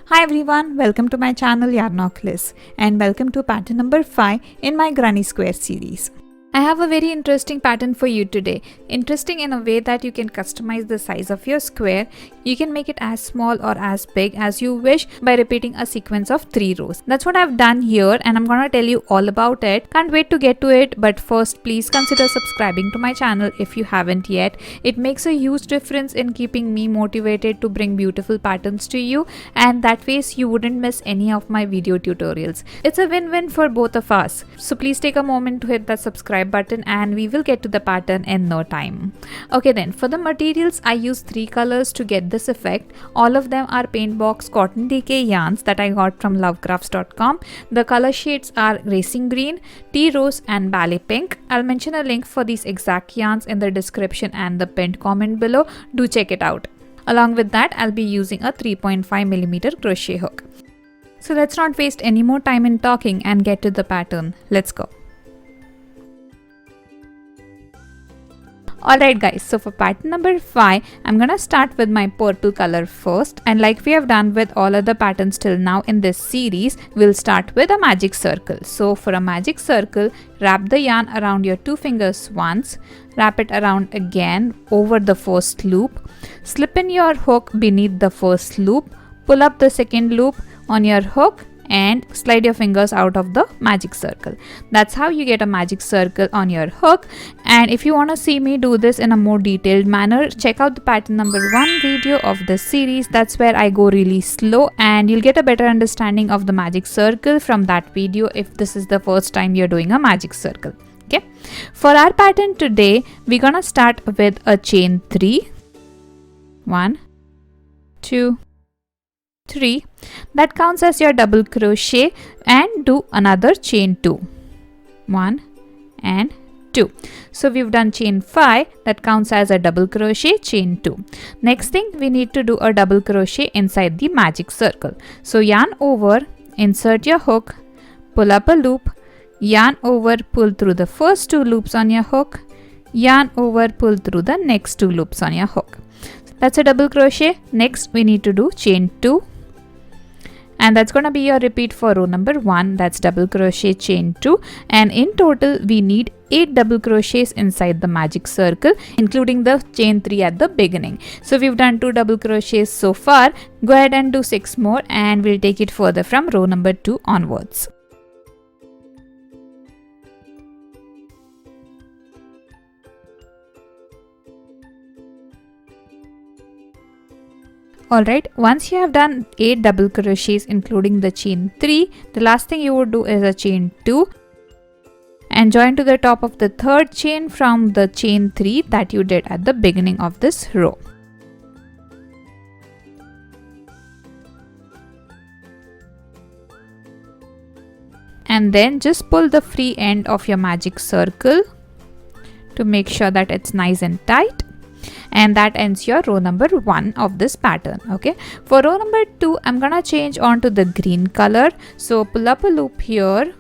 Hi everyone, welcome to my channel Yarnoculus and welcome to pattern number 5 in my Granny Square series. I have a very interesting pattern for you today. Interesting in a way that you can customize the size of your square. You can make it as small or as big as you wish by repeating a sequence of 3 rows. That's what I've done here and I'm gonna tell you all about it. Can't wait to get to it, but first please consider subscribing to my channel if you haven't yet. It makes a huge difference in keeping me motivated to bring beautiful patterns to you, and that way you wouldn't miss any of my video tutorials. It's a win-win for both of us. So please take a moment to hit that subscribe button and we will get to the pattern in no time. Okay then, for the materials I use 3 colors to get this effect. All of them are paint box cotton decay yarns that I got from lovecrafts.com. The color shades are racing green, tea rose and ballet pink. I'll mention a link for these exact yarns in the description and the pinned comment below. Do check it out. Along with that, I'll be using a 3.5mm crochet hook. So let's not waste any more time in talking and get to the pattern. Let's go. Alright guys, so for pattern number 5, I'm gonna start with my purple color first, and like we have done with all other patterns till now in this series, we'll start with a magic circle. So for a magic circle, wrap the yarn around your 2 fingers once, wrap it around again over the first loop, slip in your hook beneath the first loop, pull up the second loop on your hook and slide your fingers out of the magic circle. That's how you get a magic circle on your hook. And if you want to see me do this in a more detailed manner, check out the pattern number 1 video of this series. That's where I go really slow and you'll get a better understanding of the magic circle from that video if this is the first time you're doing a magic circle. Okay, for our pattern today, we're gonna start with a chain 3. 1, 2, 3. That counts as your double crochet, and do another chain 2. 1 and 2. So we've done chain 5, that counts as a double crochet, chain 2. Next thing, we need to do a double crochet inside the magic circle. So yarn over, insert your hook, pull up a loop, yarn over, pull through the first 2 loops on your hook, yarn over, pull through the next 2 loops on your hook. That's a double crochet. Next we need to do chain 2, and that's going to be your repeat for row number 1. That's double crochet, chain 2, and in total we need 8 double crochets inside the magic circle, including the chain 3 at the beginning. So we've done 2 double crochets so far. Go ahead and do 6 more and we'll take it further from row number 2 onwards. Alright, once you have done 8 double crochets including the chain 3, the last thing you would do is a chain 2 and join to the top of the third chain from the chain 3 that you did at the beginning of this row. And then just pull the free end of your magic circle to make sure that it's nice and tight. And that ends your row number 1 of this pattern. Okay, for row number 2, I'm gonna change on to the green color. So pull up a loop here,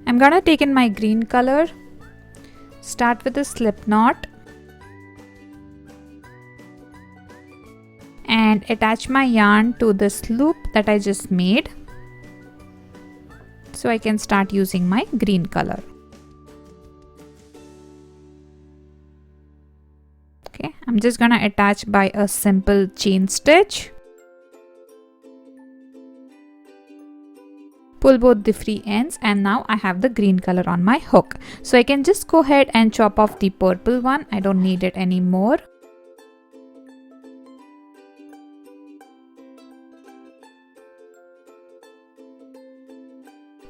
I'm gonna take in my green color, start with a slip knot and attach my yarn to this loop that I just made so I can start using my green color. Okay, I'm just gonna attach by a simple chain stitch. Pull both the free ends and now I have the green color on my hook. So I can just go ahead and chop off the purple one. I don't need it anymore.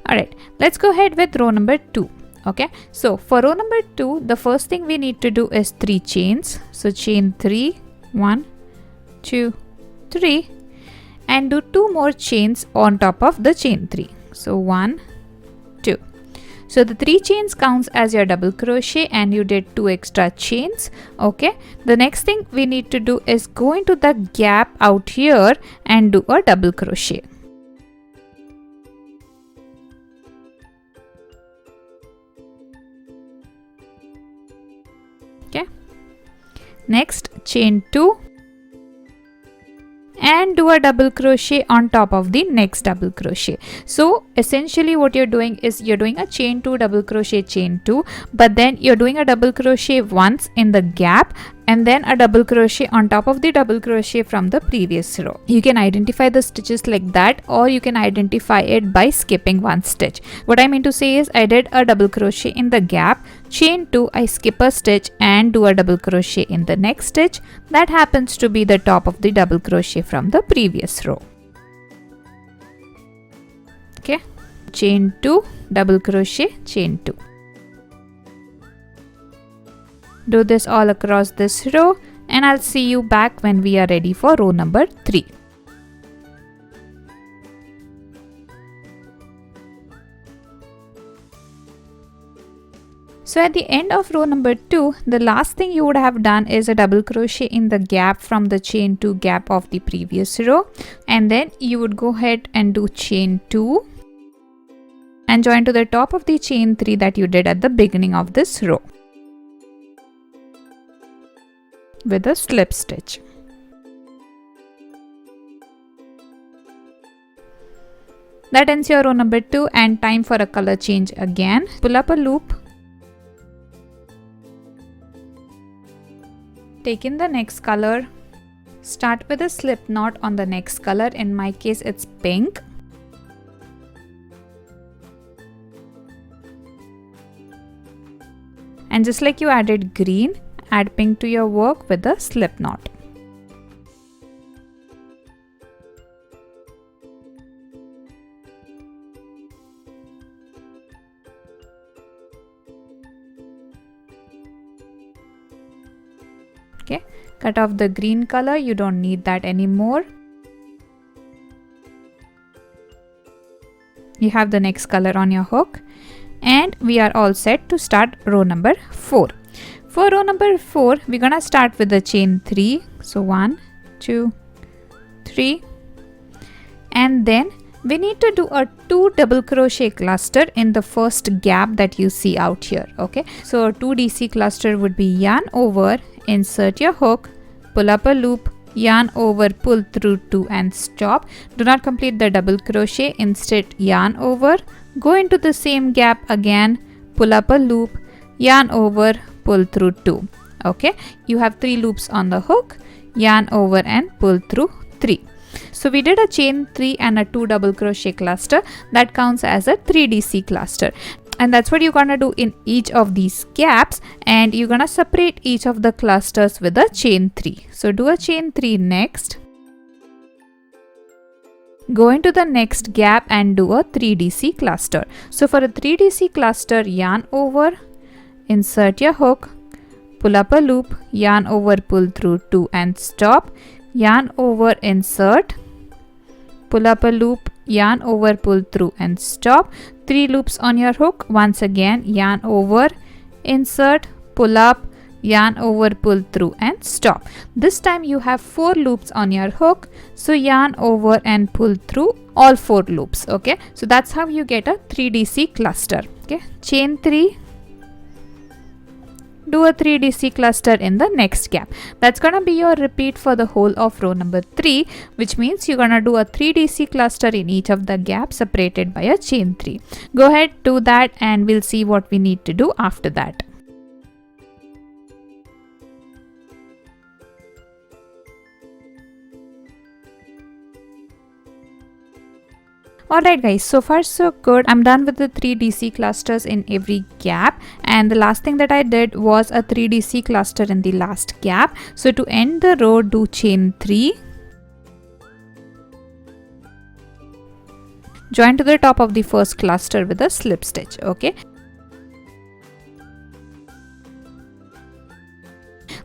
Alright, let's go ahead with row number 2. Okay, so for row number 2, the first thing we need to do is 3 chains. So chain 3, 1, 2, 3, and do 2 more chains on top of the chain 3. So 1, 2. So the 3 chains counts as your double crochet and you did 2 extra chains. Okay, the next thing we need to do is go into the gap out here and do a double crochet. Okay, Next, chain 2 and do a double crochet on top of the next double crochet. So essentially what you're doing is you're doing a chain 2, double crochet, chain 2, but then you're doing a double crochet once in the gap and then a double crochet on top of the double crochet from the previous row. You can identify the stitches like that, or you can identify it by skipping one stitch. What I mean to say is I did a double crochet in the gap, chain 2, I skip a stitch and do a double crochet in the next stitch. That happens to be the top of the double crochet from the previous row. Okay, chain 2, double crochet, chain 2. Do this all across this row and I'll see you back when we are ready for row number 3. So at the end of row number 2, the last thing you would have done is a double crochet in the gap from the chain 2 gap of the previous row, and then you would go ahead and do chain 2 and join to the top of the chain 3 that you did at the beginning of this row with a slip stitch. That ends your row number 2 and time for a color change again. Pull up a loop, take in the next color, start with a slip knot on the next color. In my case it's pink. And just like you added green, add pink to your work with a slip knot. Okay, cut off the green color, you don't need that anymore. You have the next color on your hook and we are all set to start row number 4. For row number 4, we're gonna start with the chain 3. So 1, 2, 3, and then we need to do a 2 double crochet cluster in the first gap that you see out here. Okay, so a 2 DC cluster would be yarn over, insert your hook, pull up a loop, yarn over, pull through 2 and stop. Do not complete the double crochet, instead yarn over, go into the same gap again, pull up a loop, yarn over, pull through 2. Okay, you have 3 loops on the hook, yarn over and pull through 3. So we did a chain 3 and a 2 double crochet cluster. That counts as a 3 DC cluster, and that's what you're gonna do in each of these gaps, and you're gonna separate each of the clusters with a chain 3. So do a chain 3 next, go into the next gap and do a 3 DC cluster. So for a 3 DC cluster, yarn over, insert your hook, pull up a loop, yarn over, pull through 2 and stop, yarn over, insert, pull up a loop, yarn over, pull through and stop. 3 loops on your hook. Once again, yarn over, insert, pull up, yarn over, pull through and stop. This time you have 4 loops on your hook, so yarn over and pull through all 4 loops. Okay, so that's how you get a 3 DC cluster. Okay, chain 3, do a 3 DC cluster in the next gap. That's gonna be your repeat for the whole of row number 3, which means you're gonna do a 3 DC cluster in each of the gaps separated by a chain 3. Go ahead, do that, and we'll see what we need to do after that. Alright guys, so far so good. I'm done with the 3 DC clusters in every gap, and the last thing that I did was a 3 DC cluster in the last gap. So to end the row, do chain 3, join to the top of the first cluster with a slip stitch. Okay,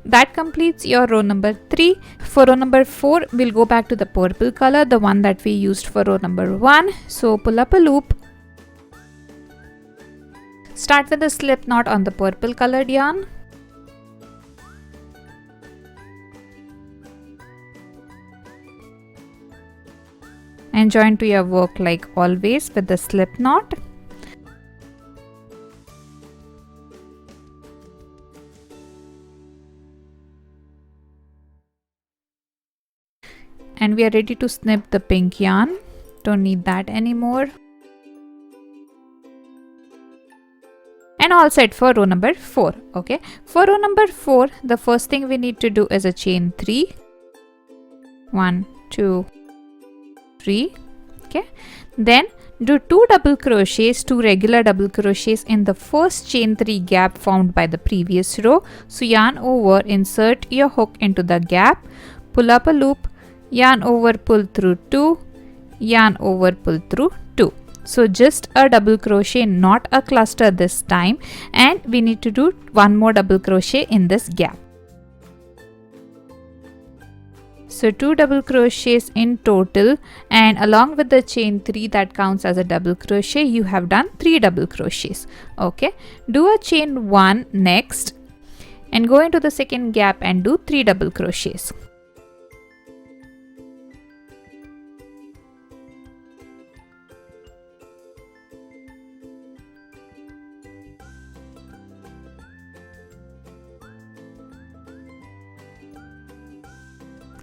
that completes your row number 3. For row number 4, we'll go back to the purple color, the one that we used for row number 1. So pull up a loop, start with a slip knot on the purple colored yarn, and join to your work like always with the slip knot. and we are ready to snip the pink yarn. Don't need that anymore. And all set for row number 4. Okay, for row number 4, the first thing we need to do is a chain 3. 1, 2, 3. Okay, then do 2 double crochets, 2 regular double crochets in the first chain 3 gap found by the previous row. So yarn over, insert your hook into the gap, pull up a loop, yarn over, pull through 2, yarn over, pull through 2. So just a double crochet, not a cluster this time, and we need to do 1 more double crochet in this gap. So 2 double crochets in total, and along with the chain 3 that counts as a double crochet, you have done 3 double crochets. Okay, do a chain 1 next and go into the second gap and do 3 double crochets.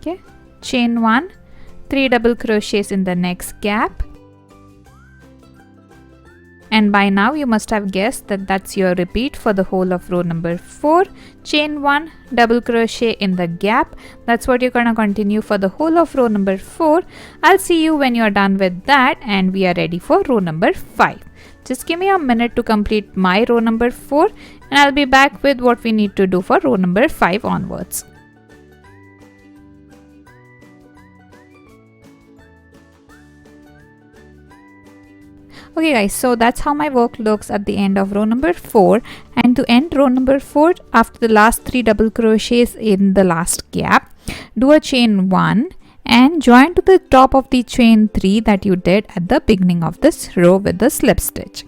Okay, chain 1, 3 double crochets in the next gap, and by now you must have guessed that that's your repeat for the whole of row number 4. Chain 1, double crochet in the gap. That's what you're gonna continue for the whole of row number 4. I'll see you when you're done with that, and we are ready for row number 5. Just give me a minute to complete my row number 4, and I'll be back with what we need to do for row number 5 onwards. Okay guys, so that's how my work looks at the end of row number 4. And to end row number 4, after the last 3 double crochets in the last gap, do a chain 1 and join to the top of the chain 3 that you did at the beginning of this row with the slip stitch.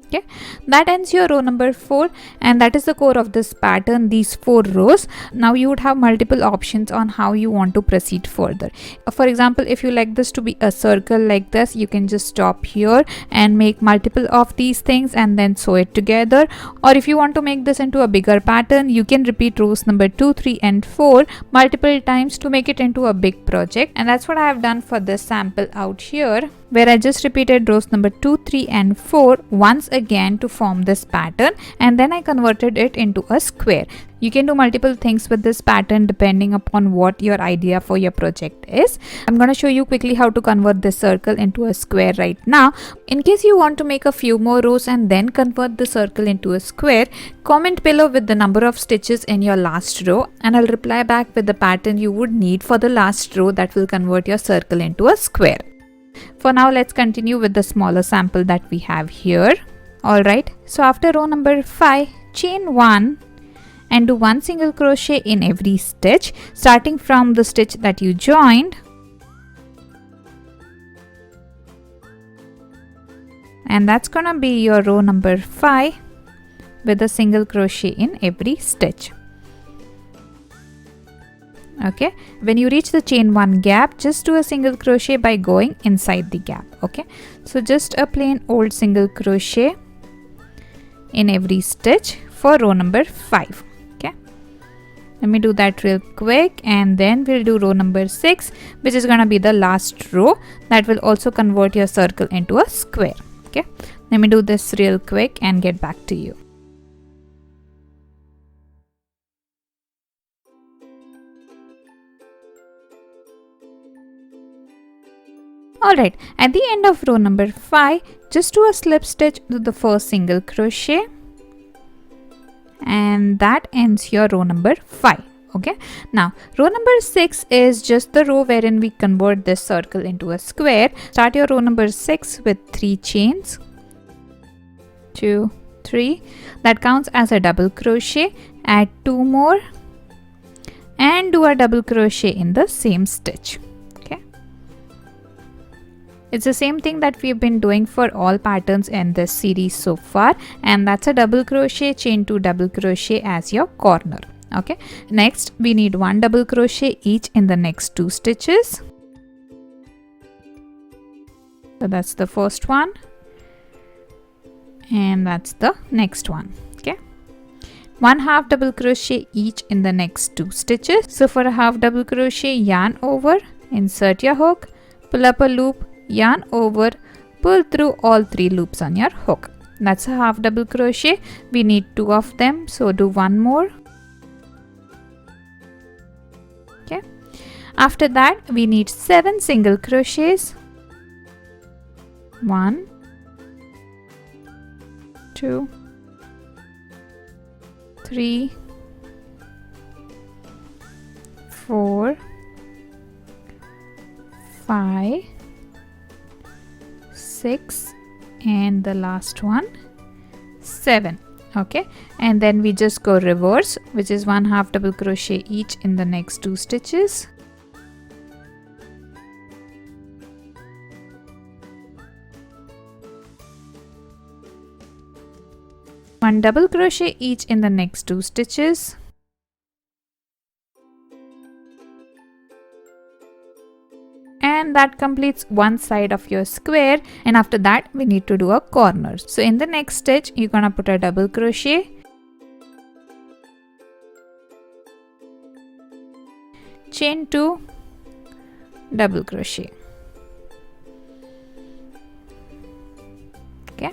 Okay, that ends your row number 4, and that is the core of this pattern, these 4 rows. Now you would have multiple options on how you want to proceed further. For example, if you like this to be a circle like this, you can just stop here and make multiple of these things and then sew it together. Or if you want to make this into a bigger pattern, you can repeat rows number 2, 3 and 4 multiple times to make it into a big project. And that's what I have done for this sample out here, where I just repeated rows number 2, 3 and 4 once again to form this pattern, and then I converted it into a square. You can do multiple things with this pattern depending upon what your idea for your project is. I'm going to show you quickly how to convert this circle into a square right now. In case you want to make a few more rows and then convert the circle into a square, comment below with the number of stitches in your last row, and I'll reply back with the pattern you would need for the last row that will convert your circle into a square. For now, let's continue with the smaller sample that we have here. Alright, so after row number 5, chain 1 and do 1 single crochet in every stitch, starting from the stitch that you joined. And that's gonna be your row number 5 with a single crochet in every stitch. Okay, when you reach the chain 1 gap, just do a single crochet by going inside the gap. Okay, so just a plain old single crochet in every stitch for row number 5. Okay, let me do that real quick, and then we'll do row number 6, which is gonna be the last row that will also convert your circle into a square. Okay, let me do this real quick and get back to you. Alright, at the end of row number 5, just do a slip stitch to the first single crochet, and that ends your row number 5. Okay, now row number 6 is just the row wherein we convert this circle into a square. Start your row number 6 with 3 chains, 2, 3, that counts as a double crochet. Add 2 more and do a double crochet in the same stitch. It's the same thing that we've been doing for all patterns in this series so far, and that's a double crochet, chain 2 double crochet as your corner. Okay, next we need 1 double crochet each in the next 2 stitches. So that's the first one, and that's the next one. Okay, 1 half double crochet each in the next 2 stitches. So for a half double crochet, yarn over, insert your hook, pull up a loop, yarn over, pull through all 3 loops on your hook. That's a half double crochet. We need 2 of them, so do 1 more. Okay. After that, we need 7 single crochets. 1, 2, 3, 4, 5, 6, and the last one 7. Okay, and then we just go reverse, which is 1 half double crochet each in the next 2 stitches. One double crochet each in the next 2 stitches. And that completes one side of your square, and after that we need to do a corner. So in the next stitch you're gonna put a double crochet, chain 2, double crochet. Okay,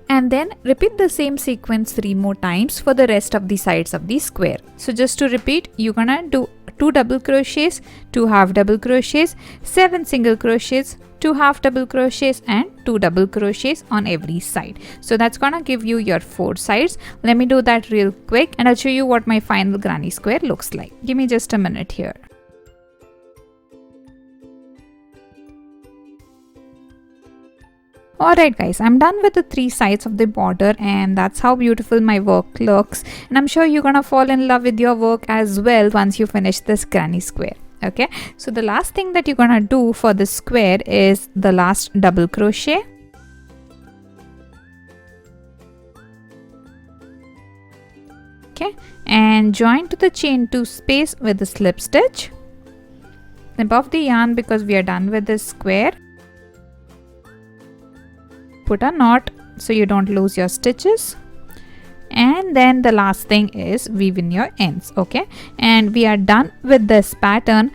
and then repeat the same sequence 3 more times for the rest of the sides of the square. So just to repeat, you're gonna do 2 double crochets, 2 half double crochets, 7 single crochets, 2 half double crochets, and 2 double crochets on every side. So that's gonna give you your 4 sides. Let me do that real quick and I'll show you what my final granny square looks like. Give me just a minute here. Alright guys, I'm done with the 3 sides of the border, and that's how beautiful my work looks, and I'm sure you're gonna fall in love with your work as well once you finish this granny square. Okay, so the last thing that you're gonna do for this square is the last double crochet. Okay, and join to the chain 2 space with the slip stitch. Snip off the yarn because we are done with this square. Put a knot so you don't lose your stitches, and then the last thing is weave in your ends. Okay, and we are done with this pattern.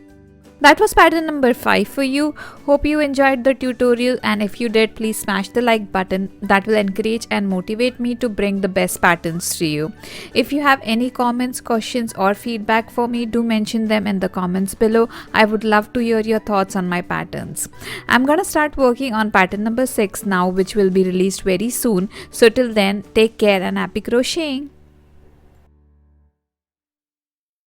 That was pattern number 5 for you. Hope you enjoyed the tutorial, and if you did, please smash the like button. That will encourage and motivate me to bring the best patterns to you. If you have any comments, questions or feedback for me, do mention them in the comments below. I would love to hear your thoughts on my patterns. I'm gonna start working on pattern number 6 now, which will be released very soon. So till then, take care and happy crocheting.